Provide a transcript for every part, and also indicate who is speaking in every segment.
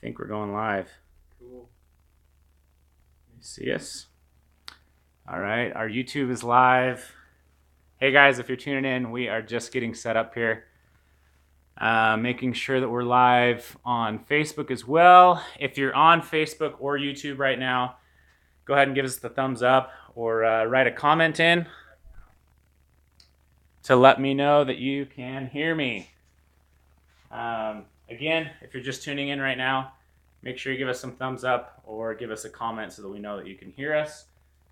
Speaker 1: think we're going live.
Speaker 2: Cool.
Speaker 1: You see us? All right, our YouTube is live. Hey guys, if you're tuning in, we are just getting set up here. Making sure that we're live on Facebook as well. If you're on Facebook or YouTube right now, go ahead and give us the thumbs up or write a comment in to let me know that you can hear me. Again, if you're just tuning in right now, make sure you give us some thumbs up or give us a comment so that we know that you can hear us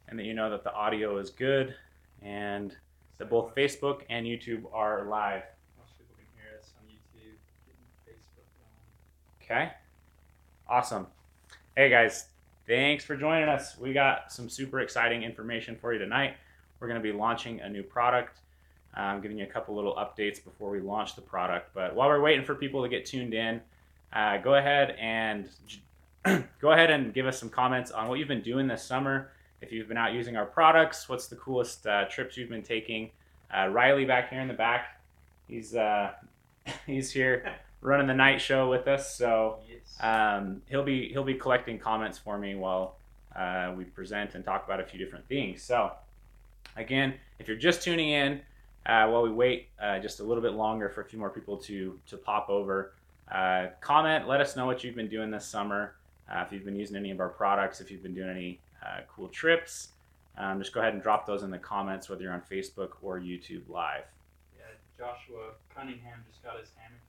Speaker 1: and that you know that the audio is good and that both Facebook and YouTube are live.
Speaker 2: Most people can hear us on YouTube, getting Facebook going.
Speaker 1: Okay, awesome. Hey guys, thanks for joining us. We got some super exciting information for you tonight. We're going to be launching a new product. I'm giving you a couple little updates before we launch the product. But while we're waiting for people to get tuned in, go ahead and give us some comments on what you've been doing this summer. If you've been out using our products, what's the coolest trips you've been taking? Riley back here in the back, he's here running the night show with us. So
Speaker 2: Yes.
Speaker 1: he'll be collecting comments for me while we present and talk about a few different things. So again, if you're just tuning in, while we wait just a little bit longer for a few more people to pop over, comment, let us know what you've been doing this summer. If you've been using any of our products, if you've been doing any cool trips, just go ahead and drop those in the comments, whether you're on Facebook or YouTube Live.
Speaker 2: Yeah, Joshua Cunningham just got his hammock.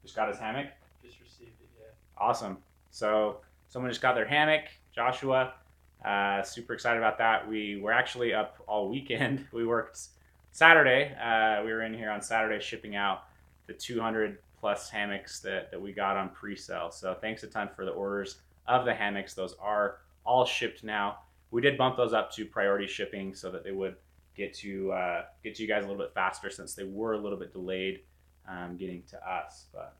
Speaker 1: Just got his hammock?
Speaker 2: Just received it, yeah.
Speaker 1: Awesome. So someone just got their hammock, Joshua. Super excited about that. We were actually up all weekend. We worked Saturday. We were in here on Saturday shipping out the 200 plus hammocks that we got on pre-sale. So thanks a ton for the orders of the hammocks. Those are all shipped now. We did bump those up to priority shipping so that they would get to you guys a little bit faster, since they were a little bit delayed getting to us. But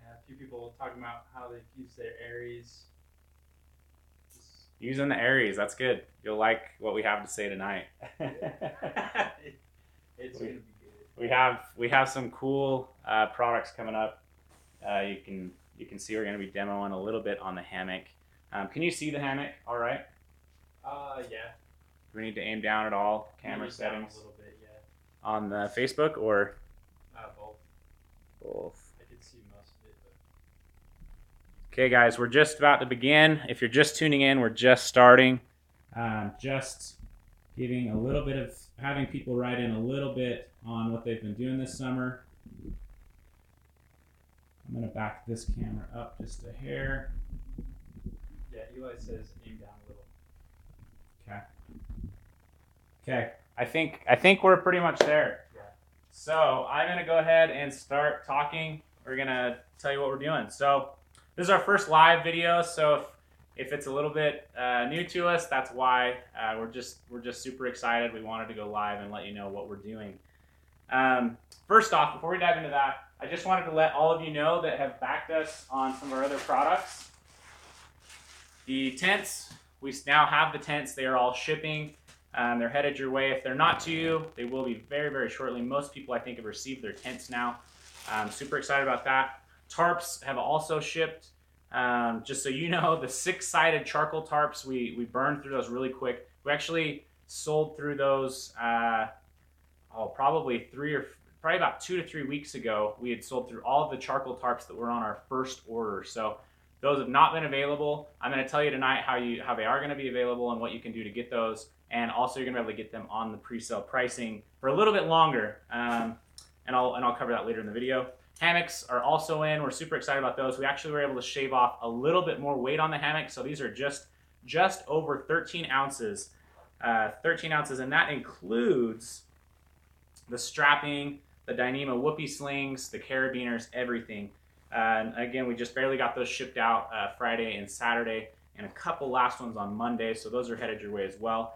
Speaker 2: Yeah, a few people talking about how they use their Aries.
Speaker 1: using the Aries, that's good. You'll like what we have to say tonight.
Speaker 2: It's gonna be good.
Speaker 1: We have some cool products coming up. You can see we're going to be demoing a little bit on the hammock. Can you see the hammock? All right.
Speaker 2: Yeah.
Speaker 1: Do we need to aim down at all? Camera
Speaker 2: Maybe down
Speaker 1: settings
Speaker 2: a little bit, yeah.
Speaker 1: on the Facebook or
Speaker 2: Both.
Speaker 1: both?
Speaker 2: I could see most of it, but
Speaker 1: Okay, guys, we're just about to begin. If you're just tuning in, we're just starting. Just giving a little bit of having people write in a little bit on what they've been doing this summer. I'm going to back this camera up just a hair.
Speaker 2: yeah, Eli says aim down a little.
Speaker 1: Okay. I think we're pretty much there.
Speaker 2: Yeah.
Speaker 1: So I'm gonna go ahead and start talking. We're gonna tell you what we're doing. So this is our first live video. So if it's a little bit new to us, that's why we're just super excited. We wanted to go live and let you know what we're doing. First off, before we dive into that, I just wanted to let all of you know that have backed us on some of our other products. The tents, we now have the tents. They are all shipping. They're headed your way. If they're not to you, they will be very, very shortly. Most people, I think, have received their tents now. Super excited about that. Tarps have also shipped. Just so you know, the 6-sided charcoal tarps, we burned through those really quick. We actually sold through those probably about 2 to 3 weeks ago. We had sold through all of the charcoal tarps that were on our first order. So those have not been available. I'm going to tell you tonight how they are going to be available and what you can do to get those. And also, you're going to be able to get them on the pre-sale pricing for a little bit longer. And I'll cover that later in the video. Hammocks are also in. We're super excited about those. We actually were able to shave off a little bit more weight on the hammock. So these are just over 13 ounces. 13 ounces, and that includes the strapping, the Dyneema whoopee slings, the carabiners, everything. And again, we just barely got those shipped out Friday and Saturday, and a couple last ones on Monday. So those are headed your way as well.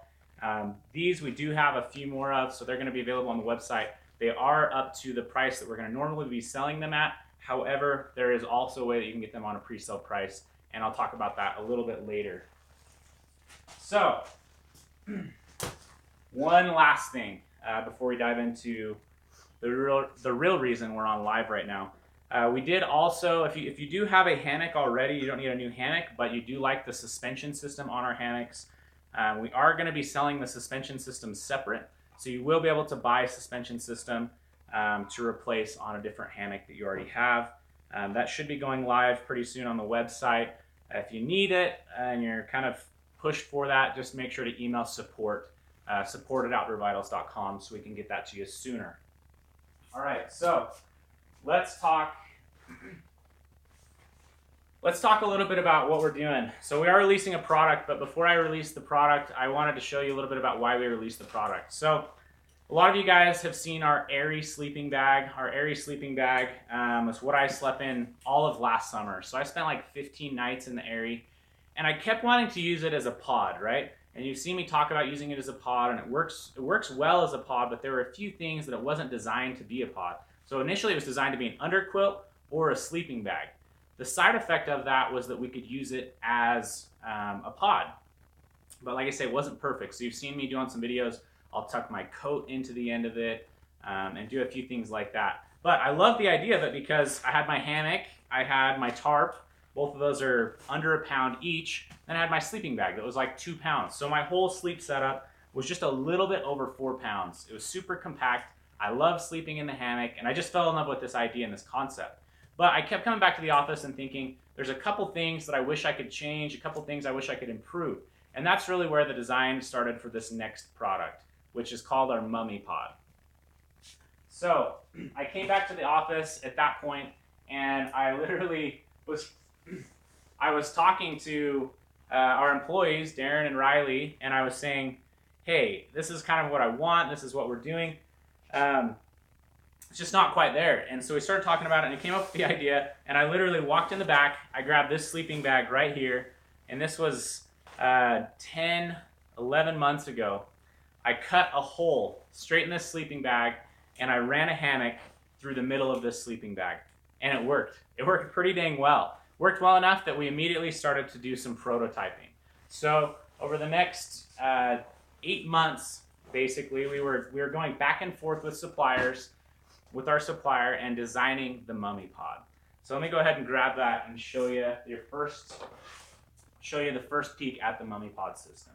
Speaker 1: These we do have a few more of, so they're going to be available on the website. They are up to the price that we're going to normally be selling them at. However, there is also a way that you can get them on a pre-sale price, and I'll talk about that a little bit later. So, one last thing before we dive into the real reason we're on live right now. We did also, if you do have a hammock already, you don't need a new hammock, but you do like the suspension system on our hammocks, we are going to be selling the suspension system separate. So you will be able to buy a suspension system to replace on a different hammock that you already have. That should be going live pretty soon on the website. If you need it and you're kind of pushed for that, just make sure to email support@outdoorvitals.com so we can get that to you sooner. All right, so let's talk a little bit about what we're doing. So we are releasing a product, but before I release the product, I wanted to show you a little bit about why we released the product. So a lot of you guys have seen our Airy sleeping bag. Our Airy sleeping bag was what I slept in all of last summer. So I spent like 15 nights in the Airy, and I kept wanting to use it as a pod, right? And you've seen me talk about using it as a pod, and it works well as a pod, but there were a few things that it wasn't designed to be a pod. So initially it was designed to be an underquilt or a sleeping bag. The side effect of that was that we could use it as a pod. But like I say, it wasn't perfect. So you've seen me doing some videos. I'll tuck my coat into the end of it and do a few things like that. But I love the idea of it because I had my hammock, I had my tarp. Both of those are under a pound each. Then I had my sleeping bag that was like 2 pounds. So my whole sleep setup was just a little bit over 4 pounds. It was super compact. I love sleeping in the hammock, and I just fell in love with this idea and this concept. But I kept coming back to the office and thinking, there's a couple things that I wish I could change, a couple things I wish I could improve. And that's really where the design started for this next product, which is called our Mummy Pod. So I came back to the office at that point, and I literally was talking to our employees, Darren and Riley, and I was saying, hey, this is kind of what I want, this is what we're doing. It's just not quite there. And so we started talking about it, and it came up with the idea, and I literally walked in the back, I grabbed this sleeping bag right here, and this was 10, 11 months ago. I cut a hole straight in this sleeping bag, and I ran a hammock through the middle of this sleeping bag. And it worked. It worked pretty dang well. Worked well enough that we immediately started to do some prototyping. So over the next 8 months, basically, we were going back and forth with suppliers, with our supplier, and designing the Mummy Pod. So let me go ahead and grab that and show you the first peek at the Mummy Pod system.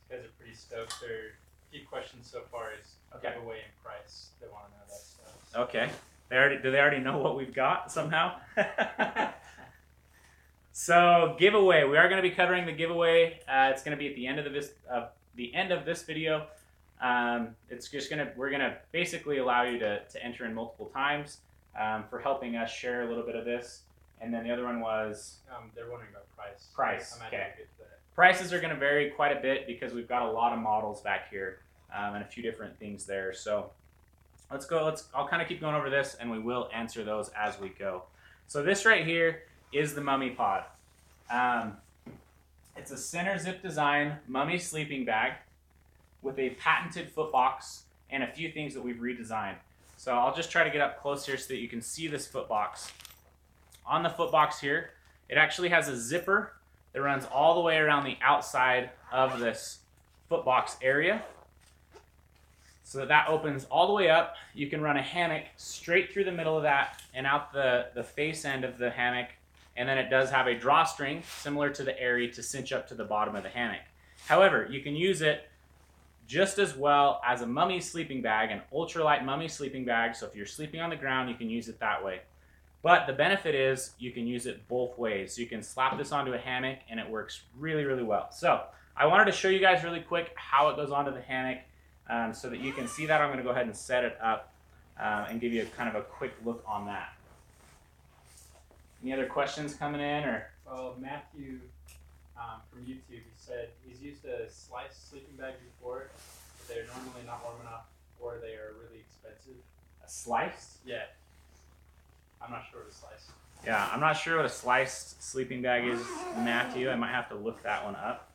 Speaker 2: These guys are pretty stoked. Their few questions so far is giveaway and price. They want to know that stuff.
Speaker 1: Okay. Do they already know what we've got somehow? So giveaway, we are going to be covering the giveaway. It's going to be at the end of this video. We're gonna basically allow you to enter in multiple times for helping us share a little bit of this. And then the other one was
Speaker 2: they're wondering about price.
Speaker 1: Price. Okay.
Speaker 2: Good for that.
Speaker 1: Prices are going to vary quite a bit because we've got a lot of models back here and a few different things there. So I'll kind of keep going over this, and we will answer those as we go. So this right here is the Mummy Pod. It's a center zip design Mummy sleeping bag with a patented foot box and a few things that we've redesigned. So I'll just try to get up close here so that you can see this foot box. On the foot box here, it actually has a zipper that runs all the way around the outside of this foot box area. So that opens all the way up. You can run a hammock straight through the middle of that and out the face end of the hammock. And then it does have a drawstring similar to the Airy to cinch up to the bottom of the hammock. However, you can use it just as well as a Mummy sleeping bag, an ultralight Mummy sleeping bag. So if you're sleeping on the ground, you can use it that way. But the benefit is you can use it both ways. So you can slap this onto a hammock and it works really, really well. So I wanted to show you guys really quick how it goes onto the hammock so that you can see that. I'm going to go ahead and set it up and give you kind of a quick look on that. Any other questions coming in?
Speaker 2: Well, Matthew from YouTube, he said he's used a sliced sleeping bag before, but they're normally not warm enough or they are really expensive.
Speaker 1: A sliced?
Speaker 2: Yeah. I'm not sure what a sliced.
Speaker 1: Yeah, I'm not sure what a sliced sleeping bag is, Matthew. I might have to look that one up.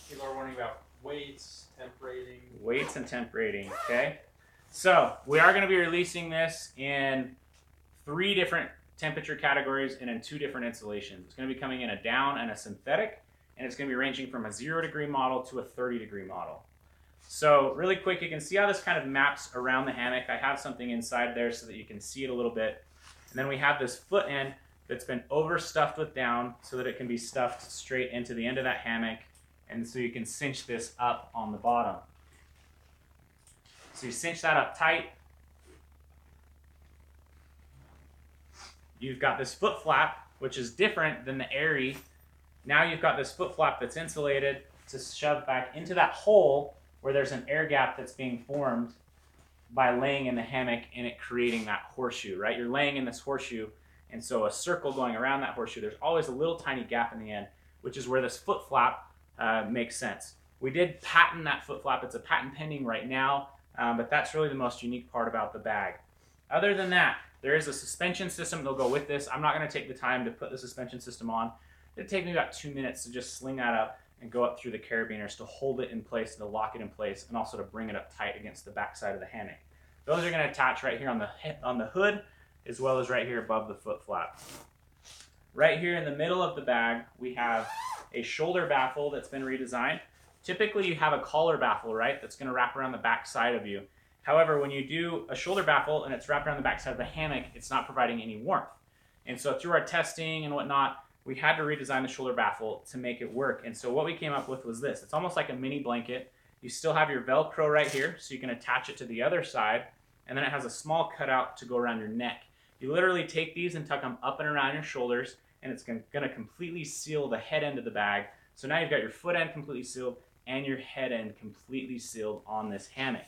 Speaker 2: People are wondering about weights, temp rating.
Speaker 1: Weights and temp rating, okay? So we are going to be releasing this in 3 different temperature categories and in 2 different insulations. It's going to be coming in a down and a synthetic, and it's going to be ranging from a 0-degree model to a 30-degree model. So really quick, you can see how this kind of maps around the hammock. I have something inside there so that you can see it a little bit. And then we have this foot end that's been overstuffed with down so that it can be stuffed straight into the end of that hammock, and so you can cinch this up on the bottom. So you cinch that up tight. You've got this foot flap, which is different than the Airy. Now you've got this foot flap that's insulated to shove back into that hole where there's an air gap that's being formed by laying in the hammock and it creating that horseshoe, right? You're laying in this horseshoe, and so a circle going around that horseshoe, there's always a little tiny gap in the end, which is where this foot flap makes sense. We did patent that foot flap. It's a patent pending right now, but that's really the most unique part about the bag. Other than that, there is a suspension system that'll go with this. I'm not going to take the time to put the suspension system on. It'll take me about 2 minutes to just sling that up and go up through the carabiners to hold it in place, to lock it in place, and also to bring it up tight against the back side of the hammock. Those are going to attach right here on the hood, as well as right here above the foot flap. Right here in the middle of the bag, we have a shoulder baffle that's been redesigned. Typically, you have a collar baffle, right, that's going to wrap around the back side of you. However, when you do a shoulder baffle and it's wrapped around the back side of the hammock, it's not providing any warmth. And so through our testing and whatnot, we had to redesign the shoulder baffle to make it work. And so what we came up with was this. It's almost like a mini blanket. You still have your Velcro right here, so you can attach it to the other side. And then it has a small cutout to go around your neck. You literally take these and tuck them up and around your shoulders, and it's going to completely seal the head end of the bag. So now you've got your foot end completely sealed and your head end completely sealed on this hammock.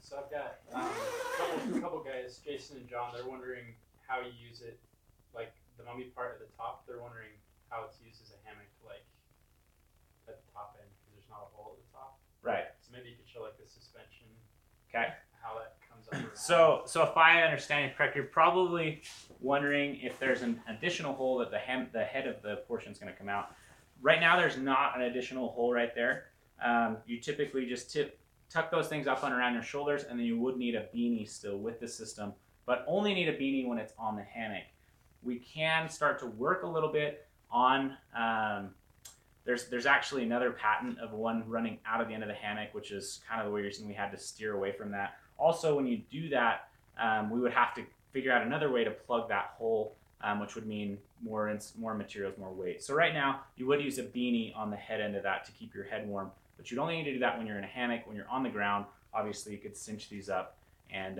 Speaker 2: So I've got a couple guys, Jason and John, they're wondering how you use it, like the mummy part at the top. They're wondering how it's used as a hammock, like at the top end, because there's not a hole at the top.
Speaker 1: Right.
Speaker 2: So maybe you could show like the suspension.
Speaker 1: Okay.
Speaker 2: How that comes up around.
Speaker 1: So if I understand it correct, you're probably wondering if there's an additional hole that the head of the portion is going to come out. Right now, there's not an additional hole right there. You typically just tuck those things up and around your shoulders, and then you would need a beanie still with the system, but only need a beanie when it's on the hammock. We can start to work a little bit on, there's actually another patent of one running out of the end of the hammock, which is kind of the reason we had to steer away from that. Also, when you do that, we would have to figure out another way to plug that hole, which would mean more materials, more weight. So right now, you would use a beanie on the head end of that to keep your head warm. But you'd only need to do that when you're in a hammock. When you're on the ground, obviously you could cinch these up and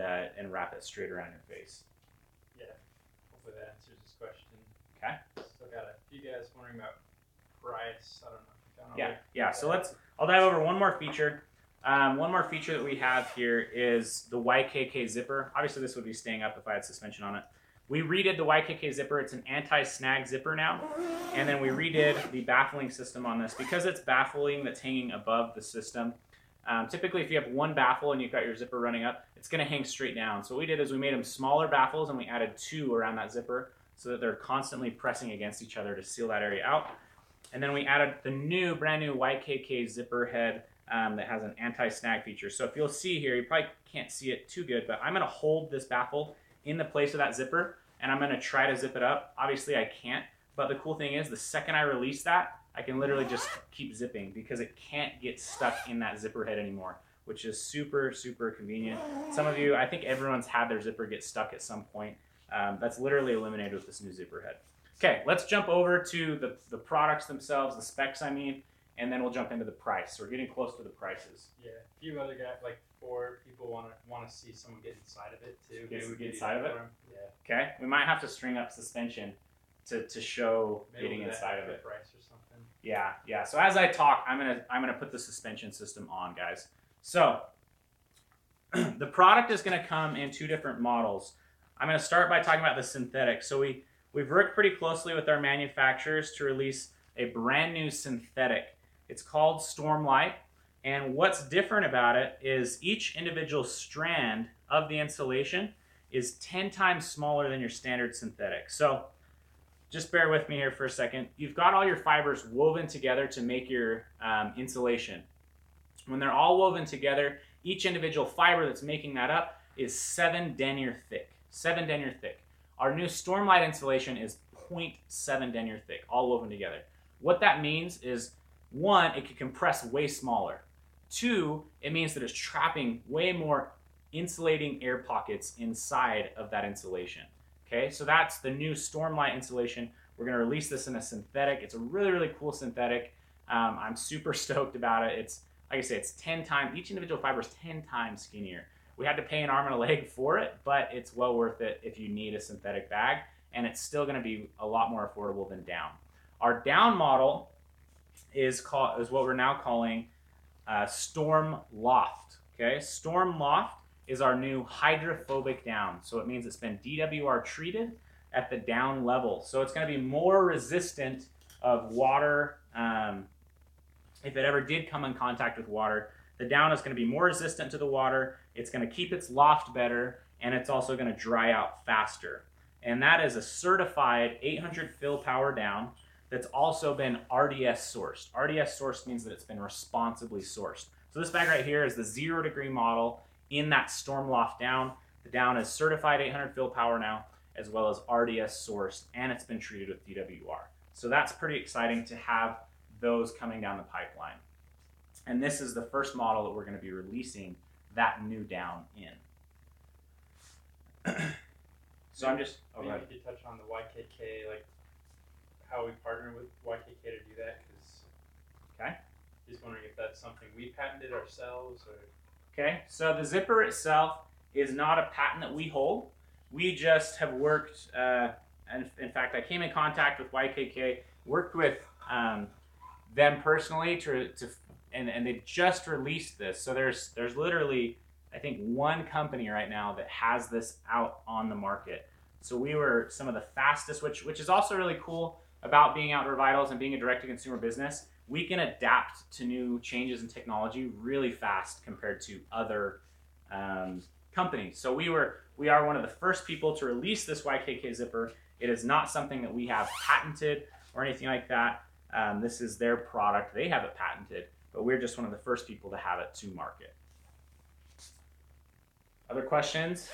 Speaker 1: wrap it straight around your face.
Speaker 2: Yeah, hopefully that answers this question.
Speaker 1: Okay.
Speaker 2: So I've got a few guys wondering about price. I don't know if you found out.
Speaker 1: Yeah. So I'll dive over one more feature. One more feature that we have here is the YKK zipper. Obviously this would be staying up if I had suspension on it. We redid the YKK zipper. It's an anti-snag zipper now. And then we redid the baffling system on this. Because it's baffling that's hanging above the system, typically if you have one baffle and you've got your zipper running up, it's going to hang straight down. So what we did is we made them smaller baffles and we added 2 around that zipper so that they're constantly pressing against each other to seal that area out. And then we added the brand new YKK zipper head that has an anti-snag feature. So if you'll see here, you probably can't see it too good, but I'm going to hold this baffle in the place of that zipper, and I'm going to try to zip it up. Obviously, I can't, but the cool thing is the second I release that, I can literally just keep zipping because it can't get stuck in that zipper head anymore, which is super, super convenient. Some of you, I think everyone's had their zipper get stuck at some point. That's literally eliminated with this new zipper head. Okay, let's jump over to the products themselves, the specs I mean, and then we'll jump into the price. So we're getting close to the prices.
Speaker 2: Yeah, a few other guys, like 4 people want to see someone get inside of it too.
Speaker 1: Okay, we get inside of it?
Speaker 2: Yeah.
Speaker 1: Okay, we might have to string up suspension to show
Speaker 2: Maybe
Speaker 1: getting inside of it.
Speaker 2: Price or something.
Speaker 1: Yeah. So as I talk, I'm gonna put the suspension system on, guys. So the product is gonna come in 2 different models. I'm gonna start by talking about the synthetic. So we've worked pretty closely with our manufacturers to release a brand new synthetic. It's called Stormlight, and what's different about it is each individual strand of the insulation is 10 times smaller than your standard synthetic. So just bear with me here for a second. You've got all your fibers woven together to make your insulation. When they're all woven together, each individual fiber that's making that up is 7 denier thick. 7 denier thick. Our new Stormlight insulation is 0.7 denier thick, all woven together. What that means is, 1, it can compress way smaller. 2, it means that it's trapping way more insulating air pockets inside of that insulation. Okay, so that's the new Stormlight insulation. We're going to release this in a synthetic. It's a really, really cool synthetic. I'm super stoked about it. It's, like I say, it's 10 times, each individual fiber is 10 times skinnier. We had to pay an arm and a leg for it, but it's well worth it if you need a synthetic bag, and it's still going to be a lot more affordable than down. Our down model is what we're now calling Storm Loft. Okay, Storm Loft is our new hydrophobic down. So it means it's been DWR treated at the down level. So it's going to be more resistant of water. If it ever did come in contact with water, the down is going to be more resistant to the water. It's going to keep its loft better, and it's also going to dry out faster. And that is a certified 800 fill power down that's also been RDS sourced. RDS sourced means that it's been responsibly sourced. So this bag right here is the 0 degree model in that Storm Loft down. The down is certified 800 fill power now, as well as RDS sourced, and it's been treated with DWR. So that's pretty exciting to have those coming down the pipeline. And this is the first model that we're going to be releasing that new down in. So I'm just,
Speaker 2: maybe you could touch on the YKK, like how we partner with YKK to do that, because just wondering if that's something we patented ourselves or.
Speaker 1: Okay, so the zipper itself is not a patent that we hold. We just have worked, and in fact, I came in contact with YKK, worked with them personally and they just released this. So there's literally, I think, one company right now that has this out on the market. So we were some of the fastest, which is also really cool about being Outdoor Vitals and being a direct-to-consumer business. We can adapt to new changes in technology really fast compared to other companies. So we are one of the first people to release this YKK zipper. It is not something that we have patented or anything like that. This is their product. They have it patented, but we're just one of the first people to have it to market. Other questions?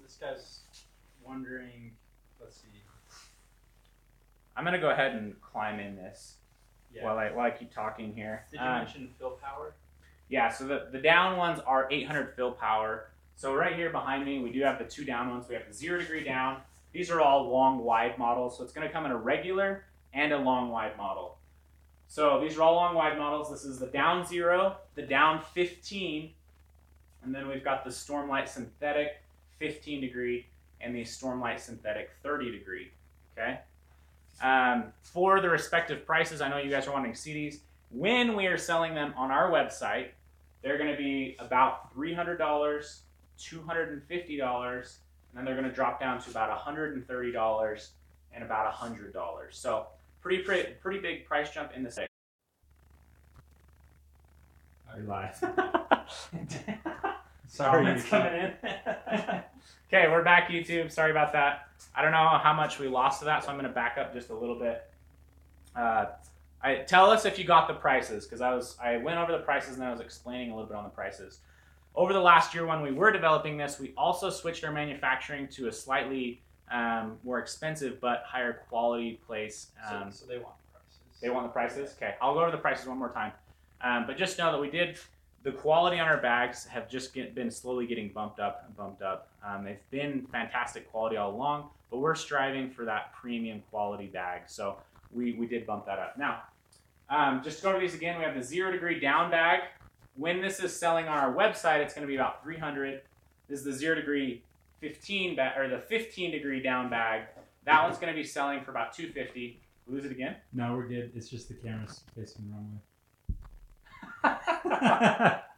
Speaker 2: This guy's wondering, let's see.
Speaker 1: I'm gonna go ahead and climb in this while I keep talking here.
Speaker 2: Did you mention fill power?
Speaker 1: Yeah, so the down ones are 800 fill power. So right here behind me, we do have the two down ones. We have the 0 degree down. These are all long wide models. So it's gonna come in a regular and a long wide model. So these are all long wide models. This is the down 0, the down 15, and then we've got the Stormlight synthetic 15 degree and the Stormlight synthetic 30 degree, okay? For the respective prices, I know you guys are wanting to see these. When we are selling them on our website, they're gonna be about $300, $250, and then they're gonna drop down to about $130 and about $100. So pretty big price jump in the six.
Speaker 2: I lied.
Speaker 1: Sorry, it's coming in. Okay, we're back, YouTube. Sorry about that. I don't know how much we lost to that, so I'm going to back up just a little bit. Tell us if you got the prices, because I went over the prices and then I was explaining a little bit on the prices. Over the last year when we were developing this, we also switched our manufacturing to a slightly more expensive but higher quality place.
Speaker 2: So they want the prices.
Speaker 1: They want the prices? Okay, I'll go over the prices one more time. But just know that the quality on our bags have just been slowly getting bumped up and bumped up. They've been fantastic quality all along, but we're striving for that premium quality bag. So we did bump that up. Now, just to go over these again, we have the 0 degree down bag. When this is selling on our website, it's going to be about $300. This is the 0 degree 15 bag, or the 15 degree down bag. That one's going to be selling for about $250. Lose it again?
Speaker 3: No, we're good. It's just the camera's facing the wrong way.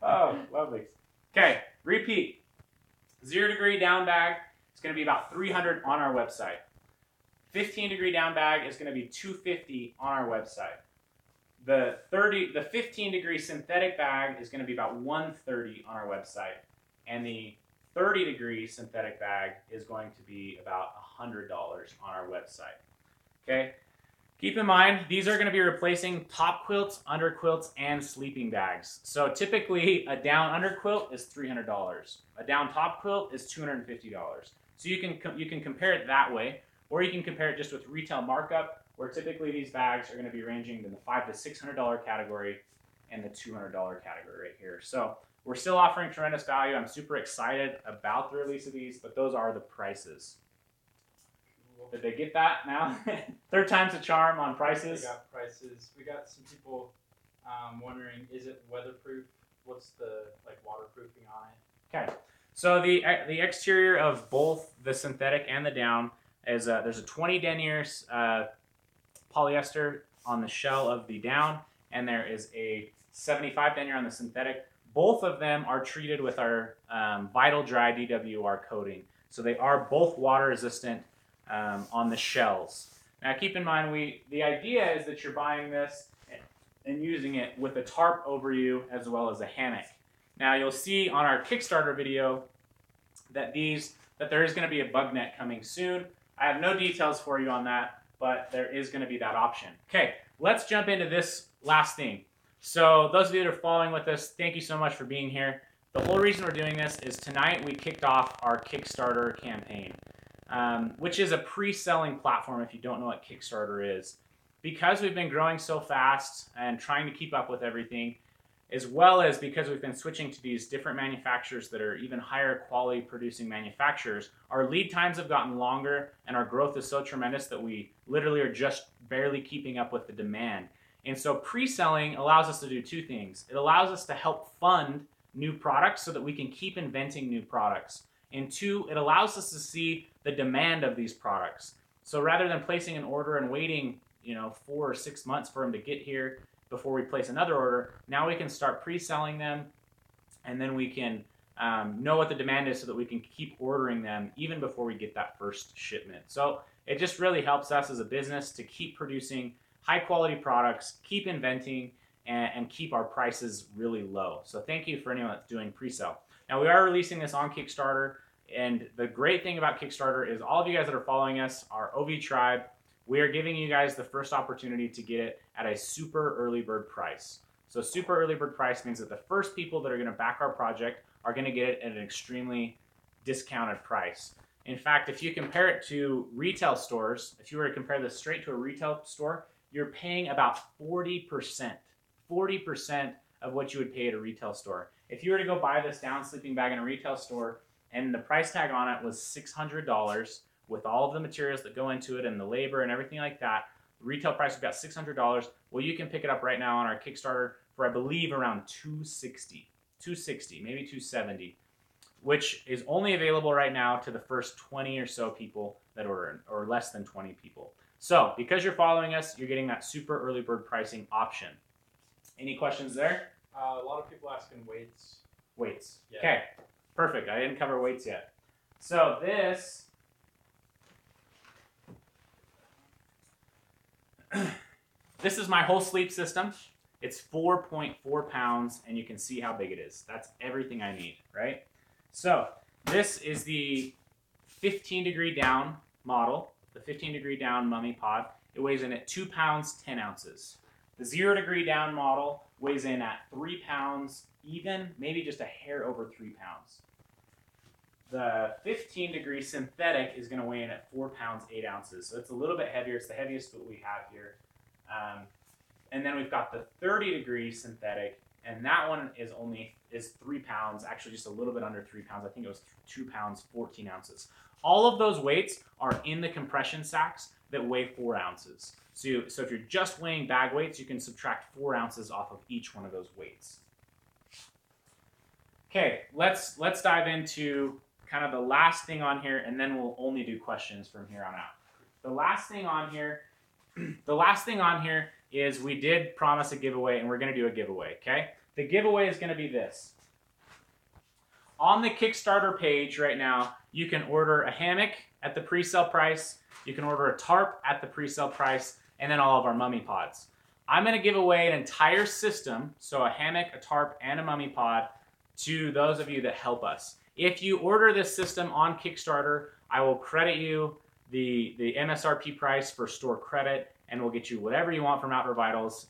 Speaker 1: Oh, lovely. Okay, repeat. 0 degree down bag is going to be about $300 on our website. 15 degree down bag is going to be $250 on our website. The 15 degree synthetic bag is going to be about $130 on our website, and the 30 degree synthetic bag is going to be about $100 on our website. Okay. Keep in mind, these are going to be replacing top quilts, under quilts, and sleeping bags. So typically, a down under quilt is $300. A down top quilt is $250. So you can compare it that way, or you can compare it just with retail markup, where typically these bags are going to be ranging in the $500 to $600 category and the $200 category right here. So We're still offering tremendous value. I'm super excited about the release of these, but those are the prices. Did they get that now? Third time's a charm on prices.
Speaker 2: We got prices. We got some people wondering, is it weatherproof? What's the waterproofing on it?
Speaker 1: Okay, so the exterior of both the synthetic and the down is there's a 20 denier polyester on the shell of the down, and there is a 75 denier on the synthetic. Both of them are treated with our Vital Dry DWR coating, so they are both water resistant on the shells. Now keep in mind, the idea is that you're buying this and using it with a tarp over you as well as a hammock. Now you'll see on our Kickstarter video that there is going to be a bug net coming soon. I have no details for you on that, but there is going to be that option. Okay, let's jump into this last thing. So those of you that are following with us, thank you so much for being here. The whole reason we're doing this is tonight we kicked off our Kickstarter campaign, which is a pre-selling platform if you don't know what Kickstarter is. Because we've been growing so fast and trying to keep up with everything, as well as because we've been switching to these different manufacturers that are even higher quality producing manufacturers, our lead times have gotten longer and our growth is so tremendous that we literally are just barely keeping up with the demand. And so pre-selling allows us to do two things. It allows us to help fund new products so that we can keep inventing new products. And two, it allows us to see the demand of these products. So rather than placing an order and waiting 4 or 6 months for them to get here before we place another order, now we can start pre-selling them, and then we can know what the demand is so that we can keep ordering them even before we get that first shipment. So it just really helps us as a business to keep producing high quality products, keep inventing, and keep our prices really low. So thank you for anyone that's doing pre-sale. Now we are releasing this on Kickstarter, and the great thing about Kickstarter is all of you guys that are following us, our OV tribe, we are giving you guys the first opportunity to get it at a super early bird price. So super early bird price means that the first people that are going to back our project are going to get it at an extremely discounted price. In fact, if you compare it to retail stores, if you were to compare this straight to a retail store, you're paying about 40% of what you would pay at a retail store. If you were to go buy this down sleeping bag in a retail store and the price tag on it was $600 with all of the materials that go into it and the labor and everything like that, the retail price is about $600. Well, you can pick it up right now on our Kickstarter for, I believe, around $260, maybe $270, which is only available right now to the first 20 or so people that order, or less than 20 people. So because you're following us, you're getting that super early bird pricing option. Any questions there?
Speaker 2: A lot of people asking weights.
Speaker 1: Weights.
Speaker 2: Yeah.
Speaker 1: Okay, perfect. I didn't cover weights yet. So this is my whole sleep system. It's 4.4 pounds, and you can see how big it is. That's everything I need, right? So this is the 15 degree down model, the 15 degree down mummy pod. It weighs in at 2 pounds, 10 ounces. The 0 degree down model weighs in at 3 pounds, even, maybe just a hair over 3 pounds. The 15 degree synthetic is going to weigh in at 4 pounds, 8 ounces. So it's a little bit heavier. It's the heaviest that we have here. And then we've got the 30 degree synthetic, and that one is 3 pounds, actually just a little bit under 3 pounds. I think it was 2 pounds, 14 ounces. All of those weights are in the compression sacks that weigh 4 ounces. So if you're just weighing bag weights, you can subtract 4 ounces off of each one of those weights. Okay, let's dive into kind of the last thing on here, and then we'll only do questions from here on out. The last thing on here is we did promise a giveaway, and we're going to do a giveaway, okay? The giveaway is going to be this. On the Kickstarter page right now, you can order a hammock at the pre-sale price, you can order a tarp at the pre-sale price, and then all of our mummy pods. I'm going to give away an entire system, so a hammock, a tarp, and a mummy pod, to those of you that help us. If you order this system on Kickstarter, I will credit you the MSRP price for store credit, and we'll get you whatever you want from Outdoor Vitals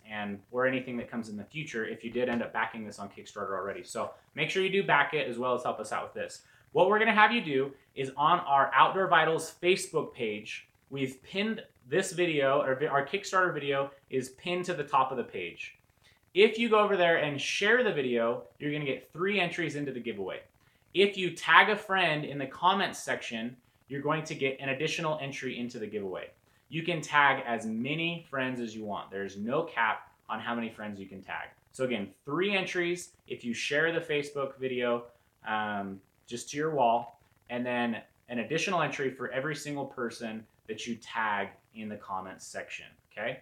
Speaker 1: or anything that comes in the future if you did end up backing this on Kickstarter already. So make sure you do back it as well as help us out with this. What we're going to have you do is on our Outdoor Vitals Facebook page, we've pinned this video, or our Kickstarter video is pinned to the top of the page. If you go over there and share the video, you're going to get 3 entries into the giveaway. If you tag a friend in the comments section, you're going to get an additional entry into the giveaway. You can tag as many friends as you want. There's no cap on how many friends you can tag. So again, 3 entries if you share the Facebook video just to your wall, and then an additional entry for every single person that you tag in the comments section, okay?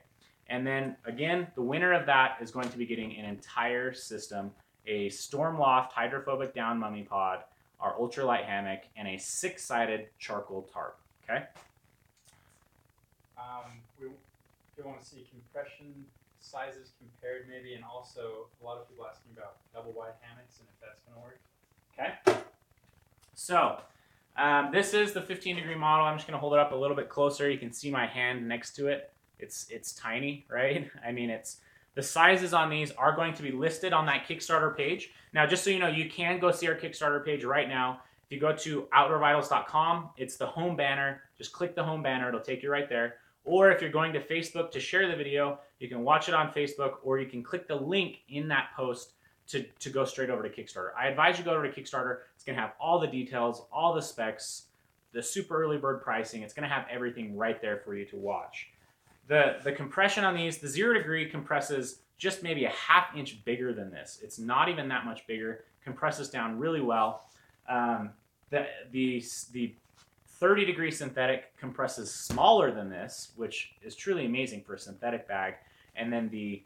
Speaker 1: And then again, the winner of that is going to be getting an entire system, a Stormloft hydrophobic down mummy pod, our ultralight hammock, and a 6-sided charcoal tarp, okay?
Speaker 2: We want to see compression sizes compared maybe, and also a lot of people asking about double wide hammocks and if that's going to work.
Speaker 1: Okay. So this is the 15-degree model. I'm just going to hold it up a little bit closer. You can see my hand next to it. It's tiny, right? I mean, the sizes on these are going to be listed on that Kickstarter page. Now, just so you know, you can go see our Kickstarter page right now. If you go to outdoorvitals.com, it's the home banner. Just click the home banner. It'll take you right there. Or if you're going to Facebook to share the video, you can watch it on Facebook, or you can click the link in that post to go straight over to Kickstarter. I advise you go over to Kickstarter. It's going to have all the details, all the specs, the super early bird pricing. It's going to have everything right there for you to watch. The compression on these, the 0 degree compresses just maybe a ½ inch bigger than this. It's not even that much bigger. Compresses down really well. The 30 degree synthetic compresses smaller than this, which is truly amazing for a synthetic bag. And then the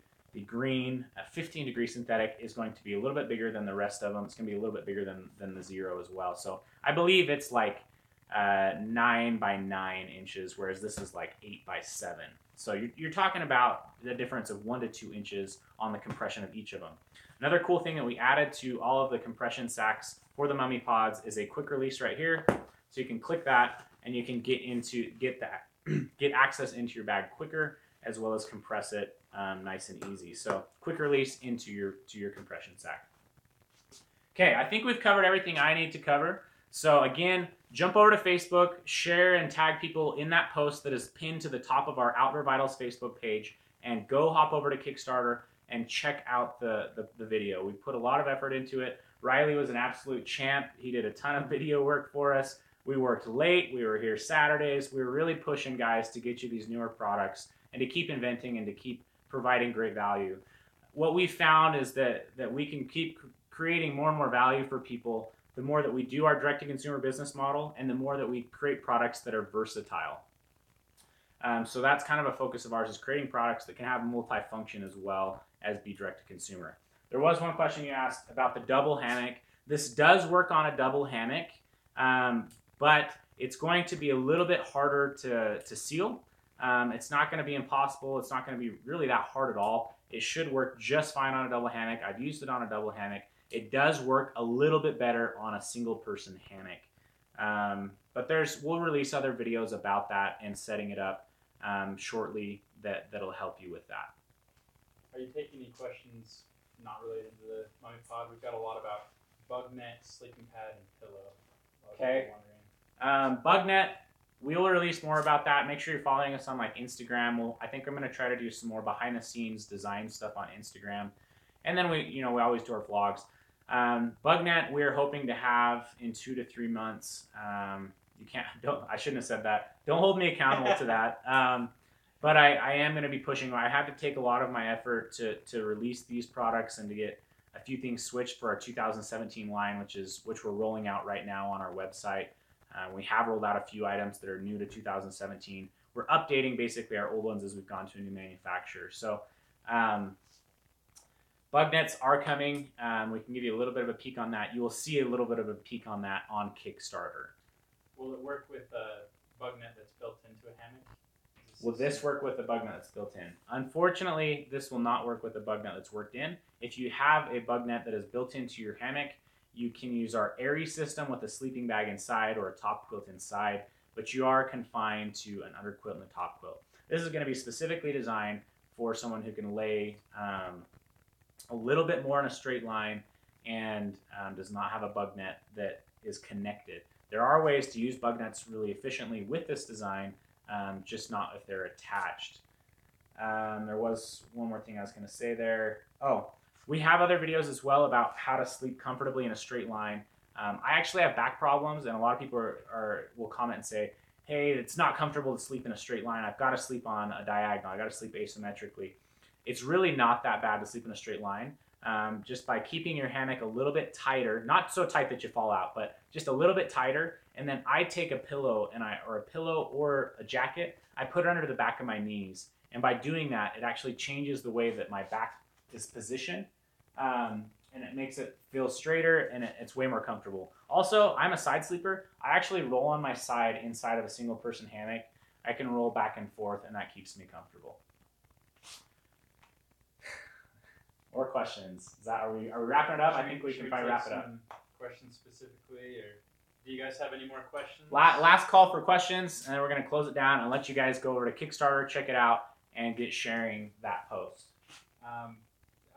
Speaker 1: green 15 degree synthetic is going to be a little bit bigger than the rest of them. It's going to be a little bit bigger than the 0 as well. So I believe it's like 9 by 9 inches, whereas this is like 8 by 7. So you're talking about the difference of 1 to 2 inches on the compression of each of them. Another cool thing that we added to all of the compression sacks for the mummy pods is a quick release right here. So you can click that and you can get access into your bag quicker, as well as compress it nice and easy. So quick release into your compression sack. Okay, I think we've covered everything I need to cover. So again, jump over to Facebook, share and tag people in that post that is pinned to the top of our Outdoor Vitals Facebook page, and go hop over to Kickstarter and check out the video. We put a lot of effort into it. Riley was an absolute champ. He did a ton of video work for us. We worked late. We were here Saturdays. We were really pushing guys to get you these newer products and to keep inventing and to keep providing great value. What we found is that we can keep creating more and more value for people the more that we do our direct-to-consumer business model, and the more that we create products that are versatile. So that's kind of a focus of ours, is creating products that can have multi-function as well as be direct-to-consumer. There was one question you asked about the double hammock. This does work on a double hammock, but it's going to be a little bit harder to seal. It's not going to be impossible. It's not going to be really that hard at all. It should work just fine on a double hammock. I've used it on a double hammock. It does work a little bit better on a single person hammock. But we'll release other videos about that and setting it up shortly that'll help you with that.
Speaker 2: Are you taking any questions not related to the mummy pod? We've got a lot about bug net, sleeping pad, and pillow.
Speaker 1: Okay. Bug net, we'll release more about that. Make sure you're following us on like Instagram. I think I'm going to try to do some more behind the scenes design stuff on Instagram. And then we always do our vlogs. BugNet, we're hoping to have in 2 to 3 months. I shouldn't have said that. Don't hold me accountable to that. But I am going to be pushing. I have to take a lot of my effort to release these products and to get a few things switched for our 2017 line, which we're rolling out right now on our website. We have rolled out a few items that are new to 2017. We're updating basically our old ones as we've gone to a new manufacturer. So bug nets are coming. We can give you a little bit of a peek on that. You will see a little bit of a peek on that on Kickstarter.
Speaker 2: Will it work with a bug net that's built into a hammock?
Speaker 1: Will this work with a bug net that's built in? Unfortunately, this will not work with a bug net that's worked in. If you have a bug net that is built into your hammock, you can use our Airy system with a sleeping bag inside or a top quilt inside, but you are confined to an underquilt and a top quilt. This is going to be specifically designed for someone who can lay a little bit more in a straight line and does not have a bug net that is connected. There are ways to use bug nets really efficiently with this design, just not if they're attached. There was one more thing I was going to say there. Oh, we have other videos as well about how to sleep comfortably in a straight line. I actually have back problems, and a lot of people will comment and say, hey, it's not comfortable to sleep in a straight line. I've got to sleep on a diagonal. I got to sleep asymmetrically. It's really not that bad to sleep in a straight line. Just by keeping your hammock a little bit tighter, not so tight that you fall out, but just a little bit tighter. And then I take a pillow or a jacket, I put it under the back of my knees. And by doing that, it actually changes the way that my back is positioned. And it makes it feel straighter, and it's way more comfortable. Also, I'm a side sleeper. I actually roll on my side inside of a single person hammock. I can roll back and forth, and that keeps me comfortable. More questions? Are we wrapping it up? I think we can probably wrap it up.
Speaker 2: Questions specifically, or do you guys have any more questions?
Speaker 1: Last call for questions, and then we're going to close it down and let you guys go over to Kickstarter, check it out, and get sharing that post.
Speaker 2: I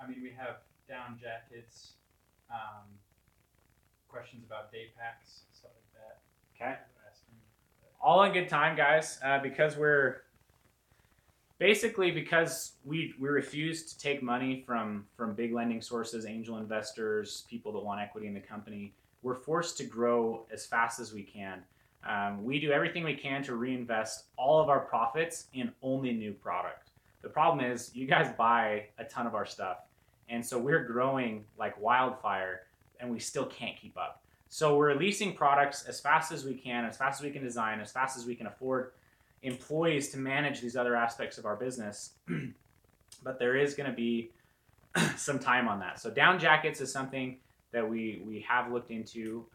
Speaker 2: mean, we have down jackets, questions about day packs, stuff like that.
Speaker 1: Okay. All in good time, guys, because we refuse to take money from big lending sources, angel investors, people that want equity in the company. We're forced to grow as fast as we can. We do everything we can to reinvest all of our profits in only new product. The problem is you guys buy a ton of our stuff, and so we're growing like wildfire, and we still can't keep up. So we're releasing products as fast as we can, as fast as we can design, as fast as we can afford employees to manage these other aspects of our business. But there is going to be some time on that. So down jackets is something that we have looked into.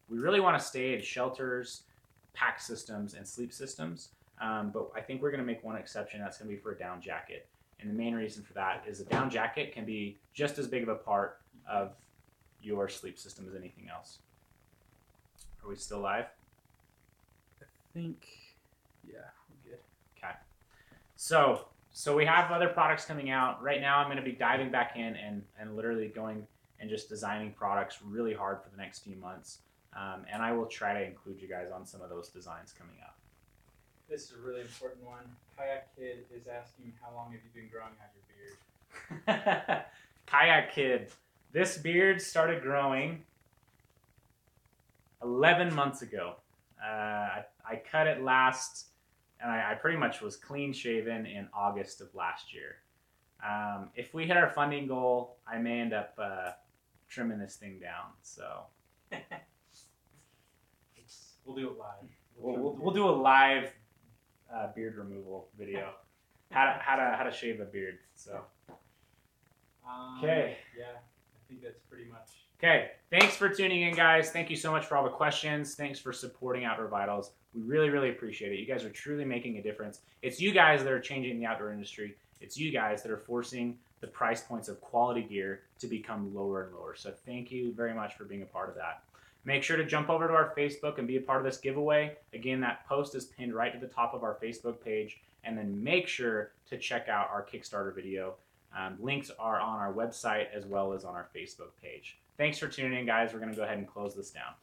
Speaker 1: We really want to stay in shelters, pack systems, and sleep systems. But I think we're going to make one exception. That's going to be for a down jacket. And the main reason for that is a down jacket can be just as big of a part of your sleep system as anything else. Are we still live?
Speaker 2: I think, yeah, we're good.
Speaker 1: Okay. So we have other products coming out. Right now I'm going to be diving back in and literally going and just designing products really hard for the next few months. And I will try to include you guys on some of those designs coming up.
Speaker 2: This is a really important one. Kayak Kid is asking, how long have you been growing out your beard?
Speaker 1: Kayak Kid. This beard started growing 11 months ago. I cut it last, and I pretty much was clean shaven in August of last year. If we hit our funding goal, I may end up trimming this thing down. So
Speaker 2: we'll do it live.
Speaker 1: We'll do a live beard removal video. How to shave a beard. So okay.
Speaker 2: Yeah, I think that's pretty much.
Speaker 1: Okay, thanks for tuning in, guys. Thank you so much for all the questions. Thanks for supporting Outdoor Vitals. We really, really appreciate it. You guys are truly making a difference. It's you guys that are changing the outdoor industry. It's you guys that are forcing the price points of quality gear to become lower and lower. So thank you very much for being a part of that. Make sure to jump over to our Facebook and be a part of this giveaway. Again, that post is pinned right to the top of our Facebook page. And then make sure to check out our Kickstarter video. Links are on our website as well as on our Facebook page. Thanks for tuning in, guys. We're going to go ahead and close this down.